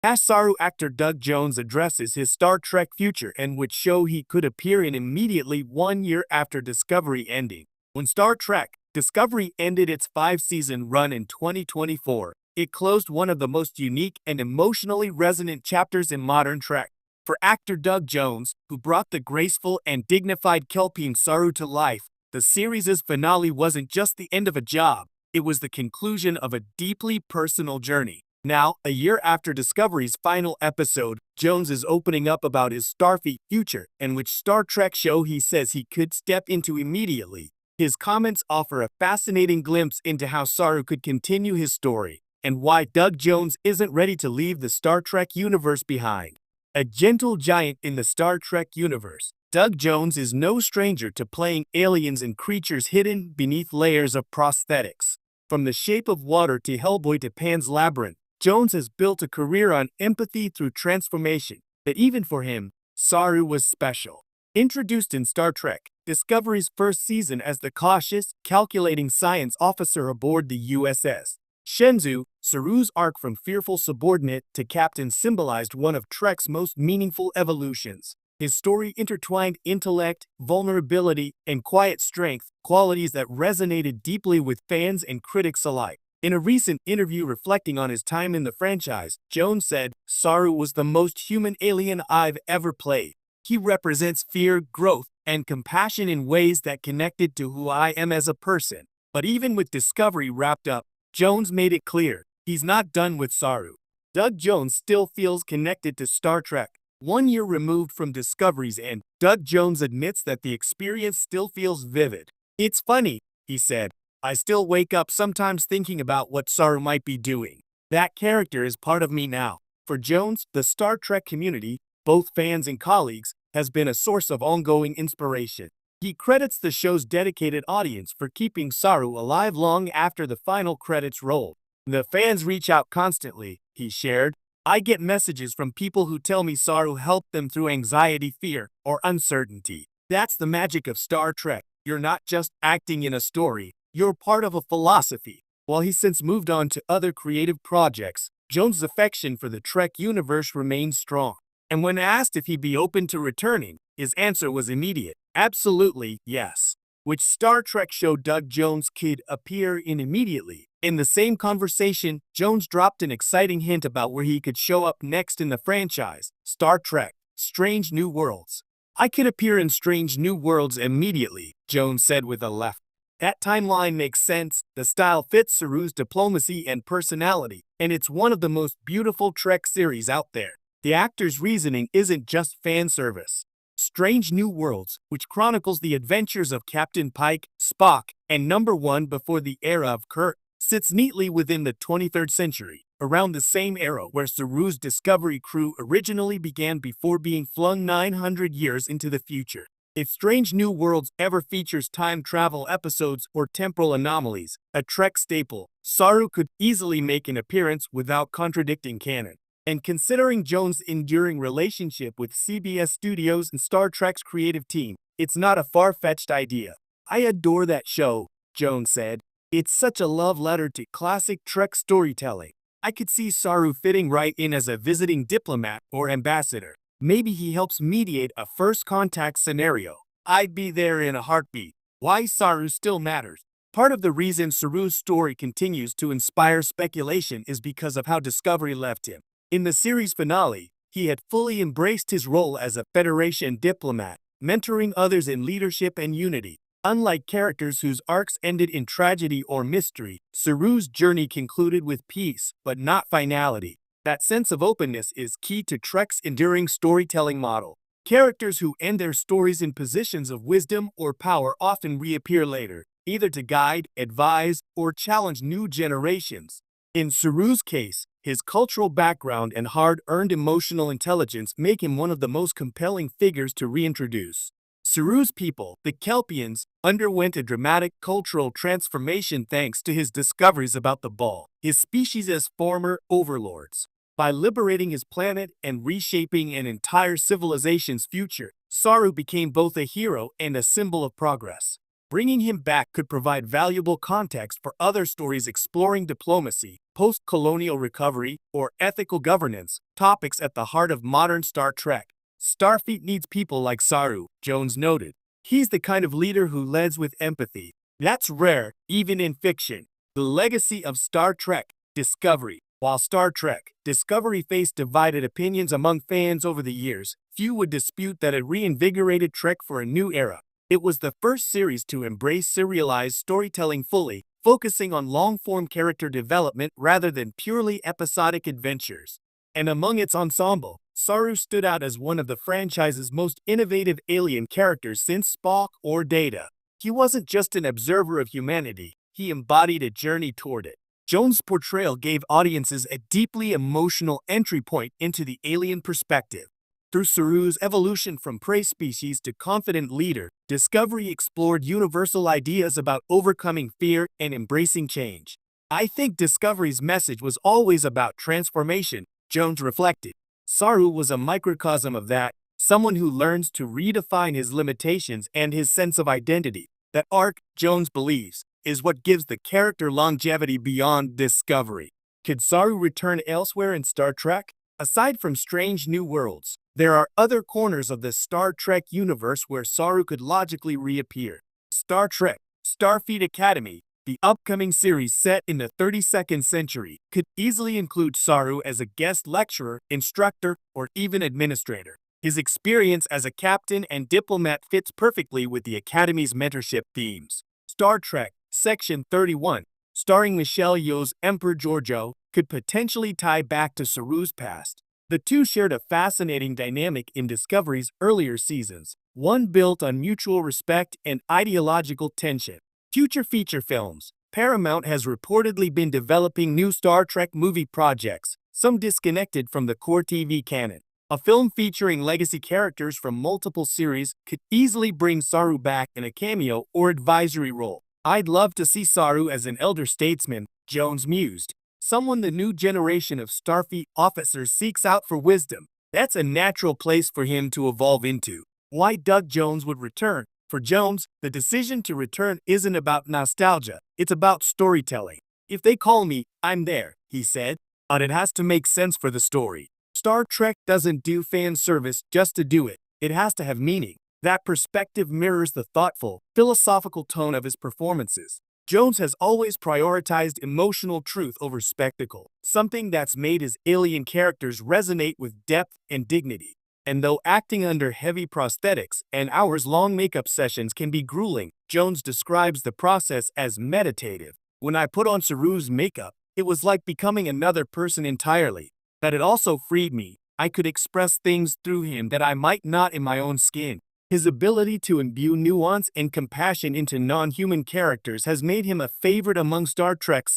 As Saru actor Doug Jones addresses his Star Trek future and which show he could appear in immediately 1 year after Discovery ending. When Star Trek Discovery ended its 5-season run in 2024, it closed one of the most unique and emotionally resonant chapters in modern Trek. For actor Doug Jones, who brought the graceful and dignified Kelpian Saru to life, the series' finale wasn't just the end of a job, it was the conclusion of a deeply personal journey. Now, a year after Discovery's final episode, Jones is opening up about his Starfleet future and which Star Trek show he says he could step into immediately. His comments offer a fascinating glimpse into how Saru could continue his story and why Doug Jones isn't ready to leave the Star Trek universe behind. A gentle giant in the Star Trek universe, Doug Jones is no stranger to playing aliens and creatures hidden beneath layers of prosthetics. From The Shape of Water to Hellboy to Pan's Labyrinth, Jones has built a career on empathy through transformation, but even for him, Saru was special. Introduced in Star Trek Discovery's first season as the cautious, calculating science officer aboard the USS Shenzhou, Saru's arc from fearful subordinate to captain symbolized one of Trek's most meaningful evolutions. His story intertwined intellect, vulnerability, and quiet strength, qualities that resonated deeply with fans and critics alike. In a recent interview reflecting on his time in the franchise, Jones said, "Saru was the most human alien I've ever played. He represents fear, growth, and compassion in ways that connected to who I am as a person." But even with Discovery wrapped up, Jones made it clear, he's not done with Saru. Doug Jones still feels connected to Star Trek. 1 year removed from Discovery's end, Doug Jones admits that the experience still feels vivid. "It's funny," he said. "I still wake up sometimes thinking about what Saru might be doing. That character is part of me now." For Jones, the Star Trek community, both fans and colleagues, has been a source of ongoing inspiration. He credits the show's dedicated audience for keeping Saru alive long after the final credits rolled. "The fans reach out constantly," he shared. "I get messages from people who tell me Saru helped them through anxiety, fear, or uncertainty. That's the magic of Star Trek. You're not just acting in a story, you're part of a philosophy." While he's since moved on to other creative projects, Jones' affection for the Trek universe remains strong. And when asked if he'd be open to returning, his answer was immediate: absolutely, yes. Which Star Trek show Doug Jones could appear in immediately? In the same conversation, Jones dropped an exciting hint about where he could show up next in the franchise: Star Trek Strange New Worlds. "I could appear in Strange New Worlds immediately," Jones said with a laugh. "That timeline makes sense, the style fits Saru's diplomacy and personality, and it's one of the most beautiful Trek series out there." The actor's reasoning isn't just fan service. Strange New Worlds, which chronicles the adventures of Captain Pike, Spock, and Number One before the era of Kirk, sits neatly within the 23rd century, around the same era where Saru's Discovery crew originally began before being flung 900 years into the future. If Strange New Worlds ever features time travel episodes or temporal anomalies, a Trek staple, Saru could easily make an appearance without contradicting canon. And considering Jones' enduring relationship with CBS Studios and Star Trek's creative team, it's not a far-fetched idea. "I adore that show," Jones said. "It's such a love letter to classic Trek storytelling. I could see Saru fitting right in as a visiting diplomat or ambassador. Maybe he helps mediate a first contact scenario. I'd be there in a heartbeat." Why Saru still matters. Part of the reason Saru's story continues to inspire speculation is because of how Discovery left him. In the series finale, he had fully embraced his role as a Federation diplomat, mentoring others in leadership and unity. Unlike characters whose arcs ended in tragedy or mystery, Saru's journey concluded with peace, but not finality. That sense of openness is key to Trek's enduring storytelling model. Characters who end their stories in positions of wisdom or power often reappear later, either to guide, advise, or challenge new generations. In Saru's case, his cultural background and hard-earned emotional intelligence make him one of the most compelling figures to reintroduce. Saru's people, the Kelpians, underwent a dramatic cultural transformation thanks to his discoveries about the Ball, his species as former overlords. By liberating his planet and reshaping an entire civilization's future, Saru became both a hero and a symbol of progress. Bringing him back could provide valuable context for other stories exploring diplomacy, post-colonial recovery, or ethical governance, topics at the heart of modern Star Trek. Starfleet needs people like Saru, Jones noted. He's the kind of leader who leads with empathy. That's rare, even in fiction. The legacy of Star Trek, Discovery. While Star Trek, Discovery faced divided opinions among fans over the years, few would dispute that it reinvigorated Trek for a new era. It was the first series to embrace serialized storytelling fully, focusing on long-form character development rather than purely episodic adventures. And among its ensemble, Saru stood out as one of the franchise's most innovative alien characters since Spock or Data. He wasn't just an observer of humanity, he embodied a journey toward it. Jones' portrayal gave audiences a deeply emotional entry point into the alien perspective. Through Saru's evolution from prey species to confident leader, Discovery explored universal ideas about overcoming fear and embracing change. I think Discovery's message was always about transformation, Jones reflected. Saru was a microcosm of that, someone who learns to redefine his limitations and his sense of identity. That arc, Jones believes, is what gives the character longevity beyond Discovery. Could Saru return elsewhere in Star Trek? Aside from Strange New Worlds, there are other corners of the Star Trek universe where Saru could logically reappear. Star Trek, Starfleet Academy, the upcoming series set in the 32nd century, could easily include Saru as a guest lecturer, instructor, or even administrator. His experience as a captain and diplomat fits perfectly with the Academy's mentorship themes. Star Trek, Section 31, starring Michelle Yeoh's Emperor Georgiou, could potentially tie back to Saru's past. The two shared a fascinating dynamic in Discovery's earlier seasons, one built on mutual respect and ideological tension. Future feature films. Paramount has reportedly been developing new Star Trek movie projects, some disconnected from the core TV canon. A film featuring legacy characters from multiple series could easily bring Saru back in a cameo or advisory role. I'd love to see Saru as an elder statesman, Jones mused. Someone the new generation of Starfleet officers seeks out for wisdom. That's a natural place for him to evolve into. Why Doug Jones would return? For Jones, the decision to return isn't about nostalgia, it's about storytelling. If they call me, I'm there, he said. But it has to make sense for the story. Star Trek doesn't do fan service just to do it. It has to have meaning. That perspective mirrors the thoughtful, philosophical tone of his performances. Jones has always prioritized emotional truth over spectacle, something that's made his alien characters resonate with depth and dignity. And though acting under heavy prosthetics and hours-long makeup sessions can be grueling, Jones describes the process as meditative. When I put on Saru's makeup, it was like becoming another person entirely. That it also freed me. I could express things through him that I might not in my own skin. His ability to imbue nuance and compassion into non-human characters has made him a favorite among Star Trek